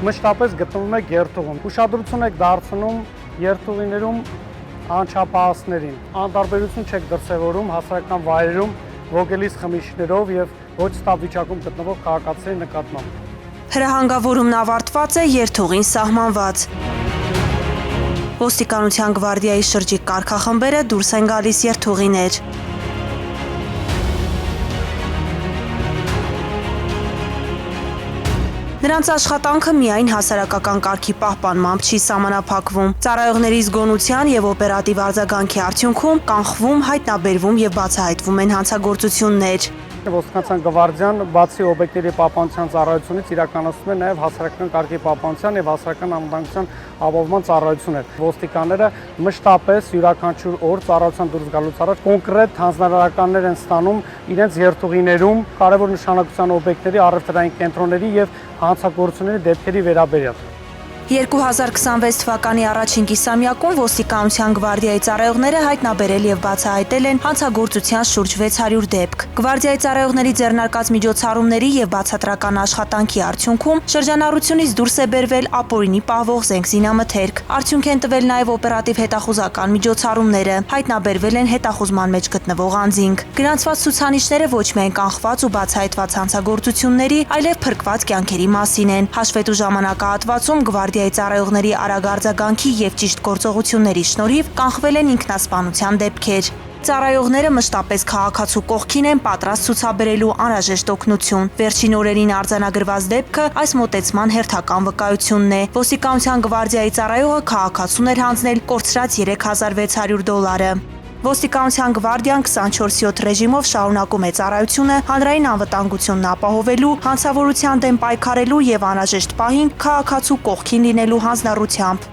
մշտապես գտնվում եք երթուղում։ Ուշադրություն եք դարձնում երթուղիներում անչափահասներին։ Անտարբերություն չեք դրսևորում հասարակական վայրերում ոգելից խմիչքներով եւ ոչ ստապ վիճակում գտնվող քաղաքացիների նկատմամբ։ Հրահանգավորումն ավարտված է, երթուղին սահմանված։ Ոստիկանության գվարդիայի շրջիկ կարգախմբերը դուրս են գալիս երթուղիներ։ Նրանց աշխատանքը միայն հասարակական կարգի պահպանմամբ չի սահմանափակվում։ Ծառայողների զգոնության եւ օպերատիվ արձագանքի արդյունքում կանխվում, հայտնաբերվում եւ բացահայտվում են հանցագործություններ։ Ոստիկանության գվարդիան բացի օբյեկտների պահպանության ծառայությունից իրականացնում է նաև հասարակական կարգի պահպանության եւ հասարակական անվտանգության ապահովման ծառայություններ։ Ոստիկանները մշտապես յուրաքանչյուր օր ծառայության դուրս գալուց առաջ կոնկրետ հանձնարարականներ են ստանում իրենց երթուղիներում կարևոր նշանակության օբյեկտների, առևտրային կենտրոնների եւ հանցագործությունների դեպքերի վերաբերյալ։ 2026 թվականի առաջին կիսամյակում ոստիկանության գվարդիայի ծառայողները հայտնաբերել եւ բացահայտել են հանցագործության շուրջ 600 դեպք։ Գվարդիայի ծառայողների ձեռնարկած միջոցառումների եւ բացատրական աշխատանքի արդյունքում շրջանառությունից դուրս է բերվել ապօրինի պահվող զենք զինամթերք։ Արդյունք են տվել նաեւ օպերատիվ հետախուզական միջոցառումները, հայտնաբերվել են հետախուզման մեջ գտնվող անձինք։ Գրանցված ցուցանիշները ոչ միայն կանխված ու բացահայտված հանցագործությունների, այլև փրկված կյանքերի մասին են։ Հաշվետու ժամանակահատվածում գվարդիայի ծառայողների արագ արձագանքի եւ ճիշտ գործողությունների շնորհիվ կանխվել են ինքնասպանության դեպքեր։ Ծառայողները մշտապես քաղաքացու կողքին են պատրաստ ցուցաբերելու անհրաժեշտ օգնություն։ Վերջին օրերին արձանագրված դեպքը այս մոտեցման հերթական վկայությունն է։ Ոստիկանության գվարդիայի ծառայողը քաղաքացուն էր հանձնել կորցրած $3600։ Ոստիկանության գվարդիան 24/7 ռեժիմով շարունակում է ծառայությունը հանրային անվտանգությունն ապահովելու, հանցավորության դեմ պայքարելու եւ անհրաժեշտ պահին քաղաքացու կողքին լինելու հանձնառությամբ։